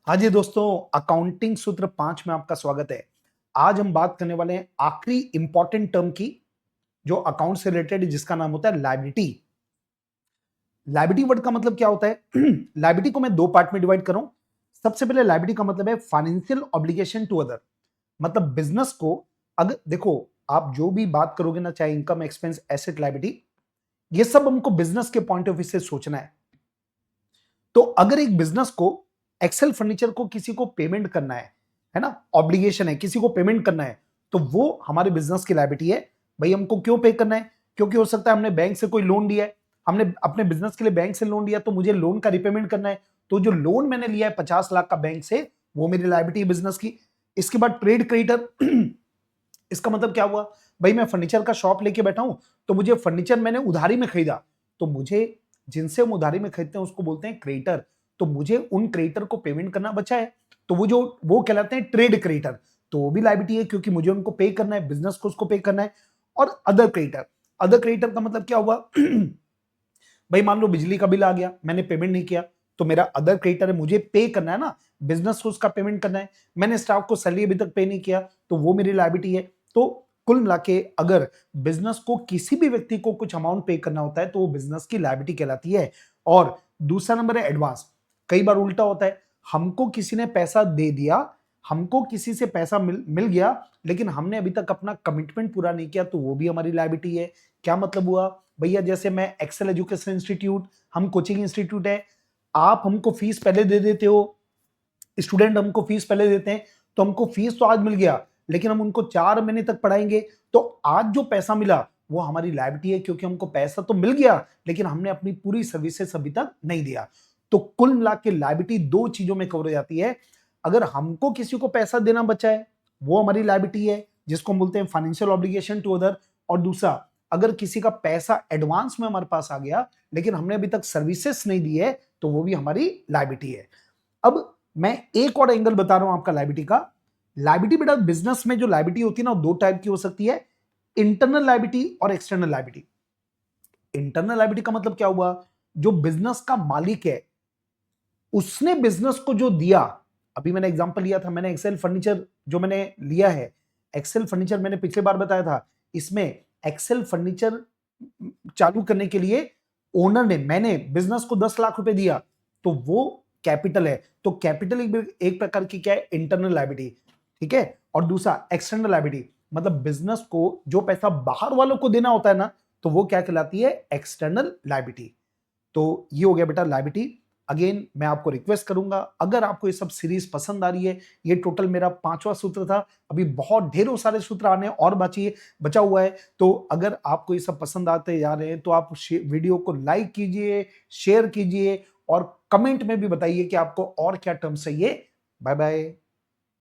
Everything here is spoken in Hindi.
हाँ जी दोस्तों, अकाउंटिंग सूत्र 5 में आपका स्वागत है। आज हम बात करने वाले हैं आखिरी इंपॉर्टेंट टर्म की, जो अकाउंट से रिलेटेड है, जिसका नाम होता है लायबिलिटी। लायबिलिटी वर्ड का मतलब क्या होता है? लायबिलिटी को मैं दो पार्ट में डिवाइड कर रहा हूं। सबसे पहले लायबिलिटी का मतलब है फाइनेंशियल ऑब्लिगेशन टू अदर, मतलब बिजनेस को, अगर देखो आप जो भी बात करोगे ना, चाहे इनकम, एक्सपेंस, एसेट, लायबिलिटी, ये सब हमको बिजनेस के पॉइंट ऑफ व्यू से सोचना है। तो अगर एक बिजनेस को, एक्सेल फर्नीचर को किसी को पेमेंट करना है ना, ऑब्लिगेशन है, किसी को पेमेंट करना है, तो वो हमारे बिजनेस की लायबिलिटी है। भाई हमको क्यों पे करना है? क्योंकि हो सकता है हमने बैंक से कोई लोन लिया है, हमने अपने बिजनेस के लिए बैंक से लोन लिया, तो मुझे लोन का रिपेमेंट करना है। तो जो लोन मैंने लिया है 50 लाख का बैंक से, वो मेरी लायबिलिटी है बिजनेस की। इसके बाद ट्रेड क्रेडिटर। इसका मतलब क्या हुआ? भाई मैं फर्नीचर का शॉप लेके बैठा हूं, तो मुझे फर्नीचर मैंने उधारी में खरीदा, तो मुझे, जिनसे हम उधारी में खरीदते हैं उसको बोलते हैं क्रेडिटर, तो मुझे उन क्रेडिटर को पेमेंट करना बचा है, तो वो कहलाते हैं ट्रेड क्रेडिटर। तो वो भी लायबिलिटी है, क्योंकि मुझे उनको पे करना है, बिजनेस को उसको पे करना है। और अदर क्रेडिटर का मतलब क्या हुआ? भाई मान लो बिजली का बिल आ गया, मैंने पेमेंट नहीं किया, तो मेरा अदर क्रेडिटर है, मुझे पे करना है ना, बिजनेस को उसका पेमेंट करना है। मैंने स्टाफ को सैलरी अभी तक पे नहीं किया, तो वो मेरी लायबिलिटी है। तो कुल मिला के अगर बिजनेस को किसी भी व्यक्ति को कुछ अमाउंट पे करना होता है, तो वो बिजनेस की लायबिलिटी कहलाती है। और दूसरा नंबर है एडवांस। कई बार उल्टा होता है, हमको किसी ने पैसा दे दिया, हमको किसी से पैसा मिल गया, लेकिन हमने अभी तक अपना कमिटमेंट पूरा नहीं किया, तो वो भी हमारी लायबिलिटी है। क्या मतलब हुआ? भैया जैसे मैं एक्सेल एजुकेशन इंस्टीट्यूट, हम कोचिंग इंस्टीट्यूट है, आप हमको फीस पहले दे देते हो, स्टूडेंट हमको फीस पहले देते हैं, तो हमको फीस तो आज मिल गया, लेकिन हम उनको 4 महीने तक पढ़ाएंगे, तो आज जो पैसा मिला वो हमारी लायबिलिटी है, क्योंकि हमको पैसा तो मिल गया, लेकिन हमने अपनी पूरी सर्विसेज अभी तक नहीं दिया। तो कुल मिला के लायबिलिटी दो चीजों में कवर हो जाती है। अगर हमको किसी को पैसा देना बचा है, वो हमारी लायबिलिटी है, जिसको हम बोलते हैं फाइनेंशियल ऑब्लिगेशन टू अदर। और दूसरा, अगर किसी का पैसा एडवांस में हमारे पास आ गया, लेकिन हमने अभी तक सर्विसेज नहीं दी है, तो वो भी हमारी लायबिलिटी है। अब मैं एक और एंगल बता रहा हूं आपका लायबिलिटी का। लायबिलिटी बेटा, बिजनेस में जो लायबिलिटी होती है ना, दो टाइप की हो सकती है, इंटरनल लायबिलिटी और एक्सटर्नल लायबिलिटी। इंटरनल लायबिलिटी का मतलब क्या हुआ? जो बिजनेस का मालिक है, उसने बिजनेस को जो दिया, अभी मैंने एग्जांपल लिया था, मैंने एक्सेल फर्नीचर जो मैंने लिया है, एक्सेल फर्नीचर मैंने पिछले बार बताया था, इसमें एक्सेल फर्नीचर चालू करने के लिए ओनर ने, मैंने बिजनेस को 10 लाख रुपए दिया, तो वो कैपिटल है। तो कैपिटल एक प्रकार की क्या है? Internal liability. ठीक है। और दूसरा एक्सटर्नल लायबिलिटी, मतलब बिजनेस को जो पैसा बाहर वालों को देना होता है ना, तो वो क्या कहलाती है? External liability. तो ये हो गया बेटा लायबिलिटी। अगेन मैं आपको रिक्वेस्ट करूंगा, अगर आपको ये सब सीरीज पसंद आ रही है, ये टोटल मेरा 5वां सूत्र था, अभी बहुत ढेरों सारे सूत्र आने और बचा हुआ है। तो अगर आपको ये सब पसंद आते जा रहे हैं, तो आप वीडियो को लाइक कीजिए, शेयर कीजिए, और कमेंट में भी बताइए कि आपको और क्या टर्म्स चाहिए। Bye bye.